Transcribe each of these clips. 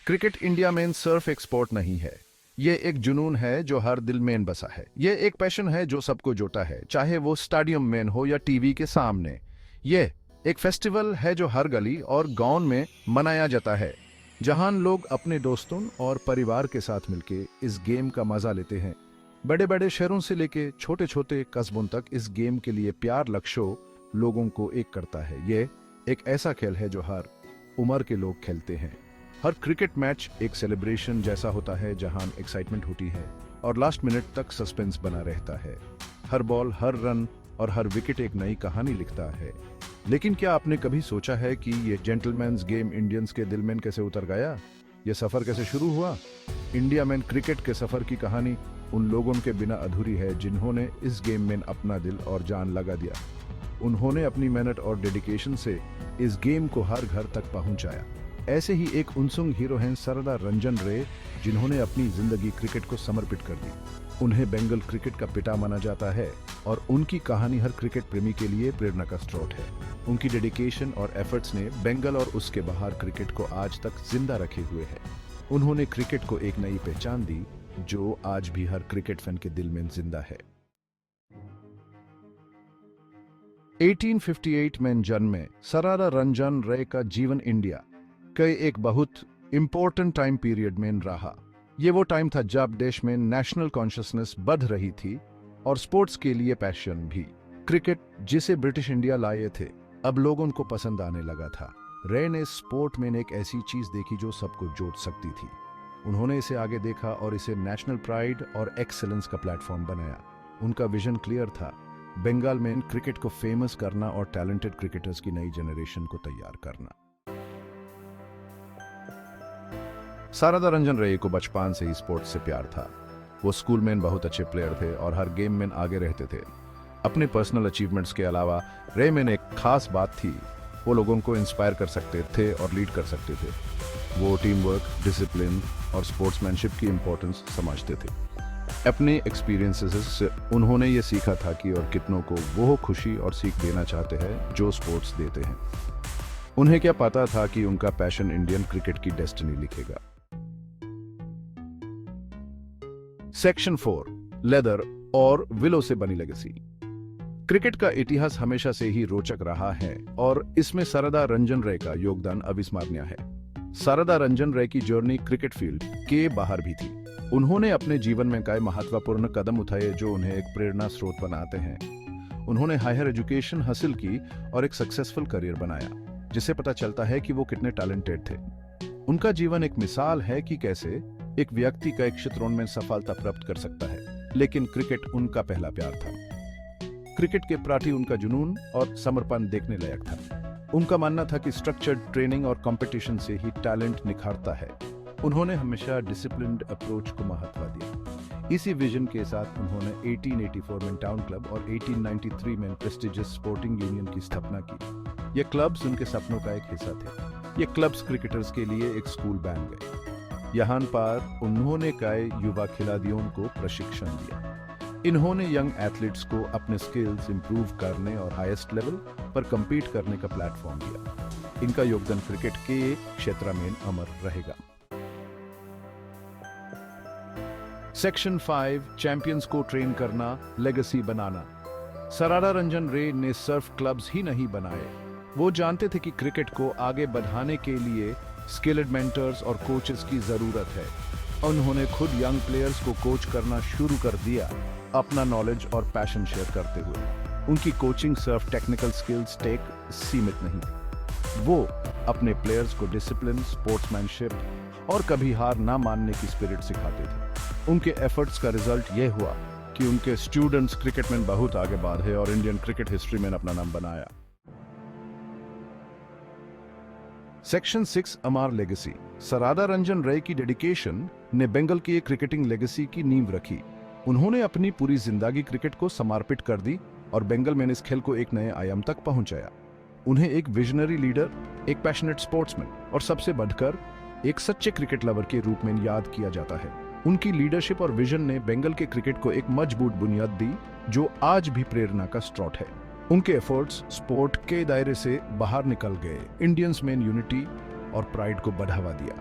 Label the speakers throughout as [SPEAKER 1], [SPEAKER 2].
[SPEAKER 1] Cricket India में सिर्फ एक स्पोर्ट नहीं है। ये एक जुनून है जो हर दिल में बसा है। ये एक पैशन है जो सबको जोड़ता है, चाहे वो स्टेडियम में हो या टीवी के सामने। ये एक फेस्टिवल है जो हर गली और गांव में मनाया जाता है, जहां लोग अपने दोस्तों और परिवार के साथ मिलकर इस गेम का मजा लेते हैं। बड़े बड़े शहरों से लेके छोटे छोटे कस्बों तक इस गेम के लिए प्यार लक्षों लोगों को एक करता है। ये एक ऐसा खेल है जो हर उम्र के लोग खेलते हैं। हर क्रिकेट मैच एक सेलिब्रेशन जैसा होता है, जहां एक्साइटमेंट होती है और लास्ट मिनट तक सस्पेंस बना रहता है। हर बॉल, हर रन और हर विकेट एक नई कहानी लिखता है। लेकिन क्या आपने कभी सोचा है कि ये जेंटलमैन्स गेम इंडियंस के दिल में कैसे उतर गया? ये सफर कैसे शुरू हुआ? इंडिया में क्रिकेट के सफर की कहानी उन लोगों के बिना अधूरी है जिन्होंने इस गेम में अपना दिल और जान लगा दिया। उन्होंने अपनी मेहनत और डेडिकेशन से इस गेम को हर घर तक पहुंचाया। ऐसे ही एक उनसुंग हीरो हैं सरदार रंजन रे, जिन्होंने अपनी जिंदगी क्रिकेट को समर्पित कर दी। उन्हें बंगाल क्रिकेट का पिता माना जाता है और उनकी कहानी हर क्रिकेट प्रेमी के लिए प्रेरणा का स्रोत है। उनकी डेडिकेशन और एफर्ट्स ने बंगाल और उसके बाहर क्रिकेट को आज तक जिंदा रखे हुए है। उन्होंने क्रिकेट को एक नई पहचान दी जो आज भी हर क्रिकेट फैन के दिल में जिंदा है। 1858 में जन्मे सरदार रंजन रे का जीवन इंडिया के एक बहुत इंपॉर्टेंट टाइम पीरियड में रहा। ये वो टाइम था जब देश में नेशनल कॉन्शियसनेस बढ़ रही थी और स्पोर्ट्स के लिए पैशन भी। क्रिकेट, जिसे ब्रिटिश इंडिया लाए थे, अब लोगों को पसंद आने लगा था। रे ने स्पोर्ट में एक ऐसी चीज देखी जो सबको जोड़ सकती थी। उन्होंने इसे आगे देखा और इसे नेशनल प्राइड और एक्सेलेंस का प्लेटफॉर्म बनाया। उनका विजन क्लियर था, बंगाल में क्रिकेट को फेमस करना और टैलेंटेड क्रिकेटर्स की नई जनरेशन को तैयार करना। सरदार रंजन रे को बचपन से ही स्पोर्ट्स से प्यार था। वो स्कूल में बहुत अच्छे प्लेयर थे और हर गेम में आगे रहते थे। अपने पर्सनल अचीवमेंट्स के अलावा रे में एक खास बात थी, वो लोगों को इंस्पायर कर सकते थे और लीड कर सकते थे। वो टीम वर्क, डिसिप्लिन और स्पोर्ट्समैनशिप की इंपॉर्टेंस समझते थे। अपने एक्सपीरियंसेस से उन्होंने ये सीखा था कि और कितनों को वो खुशी और सीख देना चाहते हैं जो स्पोर्ट्स देते हैं। उन्हें क्या पता था कि उनका पैशन इंडियन क्रिकेट की डेस्टिनी लिखेगा। सेक्शन 4, लेदर और विलो से बनी लेगेसी। क्रिकेट का इतिहास हमेशा से ही रोचक रहा है और इसमें सरदार रंजन रे का योगदान अविस्मरणीय है। सरदार रंजन रे की जर्नी क्रिकेट फील्ड के बाहर भी थी। उन्होंने अपने जीवन में कई महत्वपूर्ण कदम उठाए जो उन्हें एक प्रेरणा स्रोत बनाते हैं। उन्होंने हायर एजुकेशन हासिल की और एक सक्सेसफुल करियर बनाया, जिससे पता चलता है कि वो कितने टैलेंटेड थे। उनका जीवन एक मिसाल है कि कैसे एक व्यक्ति कई क्षेत्रों में सफलता प्राप्त कर सकता है, लेकिन क्रिकेट उनका पहला प्यार था। क्रिकेट के प्रति उनका जुनून और समर्पण देखने लायक था। उनका मानना था कि स्ट्रक्चर्ड ट्रेनिंग और कंपटीशन से ही टैलेंट निखारता है। उन्होंने हमेशा डिसिप्लिन्ड अप्रोच को महत्व दिया। इसी विजन के साथ उन्होंने 1884 में टाउन क्लब और 1893 में प्रेस्टिजियस स्पोर्टिंग यूनियन की स्थापना की। ये क्लब्स उनके सपनों का एक हिस्सा थे। ये क्लब्स क्रिकेटर्स के लिए एक स्कूल बन गए। यहाँ पर उन्होंने कई युवा खिलाड़ियों को प्रशिक्षण दिया। इन्होंने यंग एथलीट्स को अपने स्किल्स इंप्रूव करने और हाईएस्ट लेवल पर compete करने का प्लेटफॉर्म दिया। इनका योगदान क्रिकेट के क्षेत्र में अमर रहेगा। सेक्शन 5, चैंपियंस को ट्रेन करना, लेगेसी बनाना। सरदार रंजन रे ने सिर्फ क्लब्स ही नहीं बनाए, वो जानते थे कि क्रिकेट को आगे बढ़ाने के लिए स्किल्ड मेंटर्स और कोचेस की जरूरत है। उन्होंने खुद यंग प्लेयर्स को कोच करना शुरू कर दिया, अपना नॉलेज और पैशन शेयर करते हुए। उनकी कोचिंग सिर्फ टेक्निकल स्किल्स तक सीमित नहीं थी। वो अपने प्लेयर्स को डिसिप्लिन, स्पोर्ट्समैनशिप और कभी हार ना मानने की स्पिरिट सिखाते थे। उनके एफर्ट्स का रिजल्ट यह हुआ कि उनके स्टूडेंट्स क्रिकेट में बहुत आगे बढ़े और इंडियन क्रिकेट हिस्ट्री में अपना नाम बनाया। सेक्शन 6, अमर लेगेसी। सरदार रंजन रे की डेडिकेशन ने बंगाल की क्रिकेटिंग लेगेसी की नींव रखी। उन्होंने अपनी पूरी जिंदगी क्रिकेट को समर्पित कर दी और बंगाल में इस खेल को एक नए आयाम तक पहुंचाया। उन्हें एक विजनरी लीडर, एक पैशनेट स्पोर्ट्समैन और सबसे बढ़कर एक सच्चे क्रिकेट लवर के रूप में याद किया जाता है। उनकी लीडरशिप और विजन ने बंगाल के क्रिकेट को एक मजबूत बुनियाद दी जो आज भी प्रेरणा का स्रोत है। उनके एफर्ट्स स्पोर्ट के दायरे से बाहर निकल गए, इंडियंस में यूनिटी और प्राइड को बढ़ावा दिया।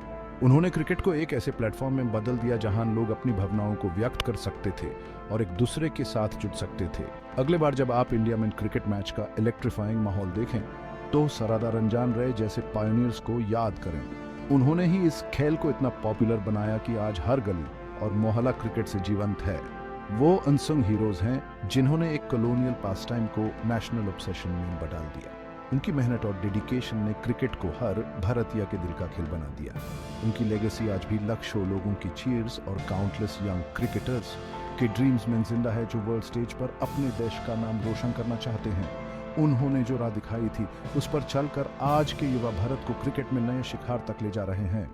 [SPEAKER 1] उन्होंने क्रिकेट को एक ऐसे प्लेटफॉर्म में बदल दिया जहां लोग अपनी भावनाओं को व्यक्त कर सकते थे और एक दूसरे के साथ जुड़ सकते थे। अगले बार जब आप इंडिया में क्रिकेट मैच का इलेक्ट्रीफाइंग माहौल देखें तो सरदार रंजान रहे जैसे पायोनियर्स को याद करें। उन्होंने ही इस खेल को इतना पॉपुलर बनाया कि आज हर गली और मोहल्ला क्रिकेट से जीवंत है। वो अनसंग हीरोज हैं जिन्होंने एक कॉलोनियल पास टाइम को नेशनल ऑब्सेशन में बदल दिया। उनकी मेहनत और डेडिकेशन ने क्रिकेट को हर भारतीय के दिल का खेल बना दिया। उनकी लेगेसी आज भी लाखों लोगों की चीयर्स और काउंटलेस यंग क्रिकेटर्स के ड्रीम्स में जिंदा है, जो वर्ल्ड स्टेज पर अपने देश का नाम रोशन करना चाहते हैं। उन्होंने जो राह दिखाई थी उस पर चलकर आज के युवा भारत को क्रिकेट में नए शिखर तक ले जा रहे हैं।